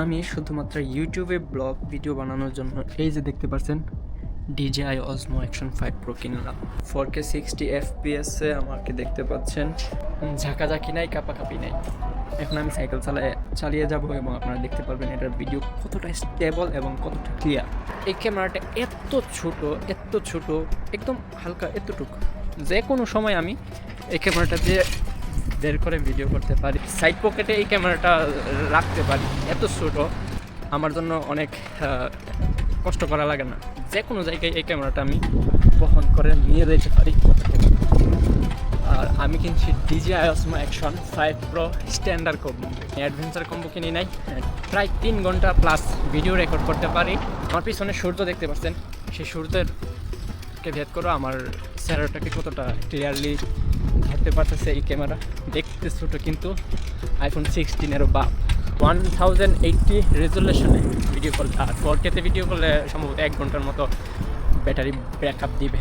আমি শুধুমাত্র ইউটিউবে ব্লগ ভিডিও বানানোর জন্য এই যে দেখতে পাচ্ছেন DJI Osmo Action 5 Pro কিনলাম। 4K 60 FPS এ আমাকে দেখতে পাচ্ছেন, ঝাঁকাঝাঁকি নাই, কাঁপাকাঁপি নাই। এখন আমি সাইকেল চালিয়ে যাব এবং আপনারা দেখতে পারবেন এটার ভিডিও কতটা স্টেবল এবং কতটা ক্লিয়ার। এই ক্যামেরাটা এত ছোট, একদম হালকা, এতটুকু যে কোনো সময় আমি এই ক্যামেরাটা দিয়ে বের করে ভিডিও করতে পারি। সাইড পকেটে এই ক্যামেরাটা রাখতে পারি, এত ছোট আমার জন্য অনেক কষ্ট করা লাগে না। যে কোনো জায়গায় এই ক্যামেরাটা আমি বহন করে নিয়ে যেতে পারি। আর আমি কিনছি DJI Osmo Action 5 Pro standard combo, adventure combo কিনি নাই। প্রায় 3 ঘন্টা প্লাস ভিডিও রেকর্ড করতে পারি। আমার পিছনে সূর্য দেখতে পাচ্ছেন, সেই সূর্যেরকে ভেদ করে আমার চেহারাটাকে কতটা ক্লিয়ারলি ধরতে পারতেছে এই ক্যামেরা। দেখতে ছোটো কিন্তু iPhone 16 বাপ। 1080 রেজুলেশনে ভিডিও করলে আর 4Kতে ভিডিও করলে সম্ভবত 1 ঘন্টার মতো ব্যাটারি ব্যাকআপ দিবে।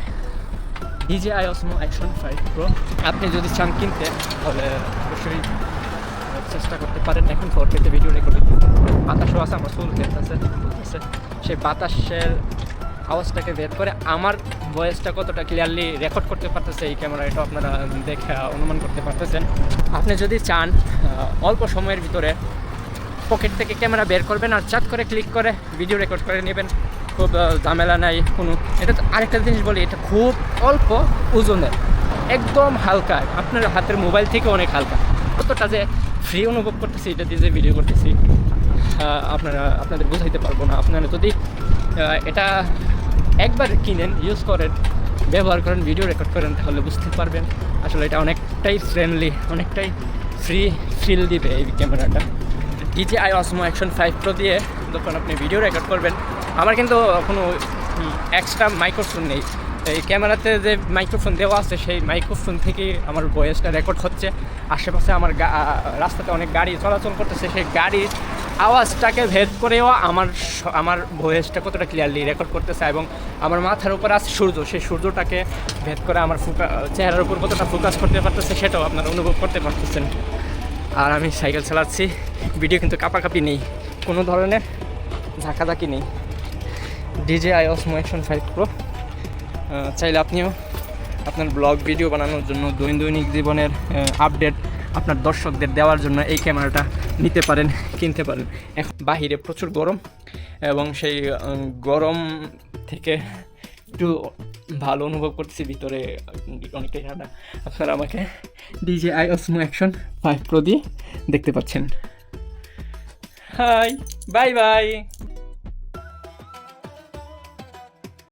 DJI Osmo Action 5 Pro আপনি যদি চান কিনতে তাহলে অবশ্যই চেষ্টা করতে পারেন। এখন 4Kতে ভিডিও রেকর্ডিং বাতাসও আছে, আমার চুল খেলতেছে, সেই বাতাসের আওয়াজটাকে বের করে আমার ভয়েসটা কতটা ক্লিয়ারলি রেকর্ড করতে পারতেছে এই ক্যামেরা, এটা আপনারা দেখে অনুমান করতে পারতেছেন। আপনি যদি চান অল্প সময়ের ভিতরে পকেট থেকে ক্যামেরা বের করবেন আর চাট করে ক্লিক করে ভিডিও রেকর্ড করে নেবেন, খুব ঝামেলা নাই কোনো। এটা তো আরেকটা জিনিস বলি, এটা খুব অল্প ওজনের, একদম হালকা, আপনার হাতের মোবাইল থেকে অনেক হালকা। কতটা যে ফ্রি অনুভব করতেছি এটা দিয়ে যে ভিডিও করতেছি আপনাদের বোঝাইতে পারবো না। আপনারা যদি এটা একবার কিনেন, ইউজ করেন, ব্যবহার করেন, ভিডিও রেকর্ড করেন, তাহলে বুঝতে পারবেন আসলে এটা অনেকটাই ফ্রেন্ডলি, অনেকটাই ফ্রি ফিল দিবে এই ক্যামেরাটা। DJI Osmo Action 5 Pro দিয়ে যখন আপনি ভিডিও রেকর্ড করবেন, আমার কিন্তু কোনো এক্সট্রা মাইক্রোফোন নেই। এই ক্যামেরাতে যে মাইক্রোফোন দেওয়া আছে সেই মাইক্রোফোন থেকে আমার ভয়েসটা রেকর্ড হচ্ছে। আশেপাশে আমার রাস্তাতে অনেক গাড়ি চলাচল করতেছে, সেই গাড়ির আওয়াজটাকে ভেদ করেও আমার ভয়েসটা কতটা ক্লিয়ারলি রেকর্ড করতেছে। এবং আমার মাথার উপর আছে সূর্য, সেই সূর্যটাকে ভেদ করে আমার চেহারার উপর কতটা ফোকাস করতে পারতেছে সেটাও আপনারা অনুভব করতে পারতেছেন। আর আমি সাইকেল চালাচ্ছি, ভিডিও কিন্তু কাঁপাকাঁপি নেই, কোনো ধরনের ঝাঁকাঝাঁকি নেই। DJI Osmo Action 5 Pro চাইলে আপনিও আপনার ব্লগ ভিডিও বানানোর জন্য, দৈনন্দিন জীবনের আপডেট আপনার দর্শকদের দেওয়ার জন্য এই ক্যামেরাটা নিতে পারেন, কিনতে পারেন। এখন বাহিরে প্রচুর গরম এবং সেই গরম থেকে একটু ভালো অনুভব করতেছি, ভিতরে অনেকটাই ঠান্ডা। আপনারা আমাকে DJI Osmo Action 5 Pro দিয়ে দেখতে পাচ্ছেন। Hi, bye by.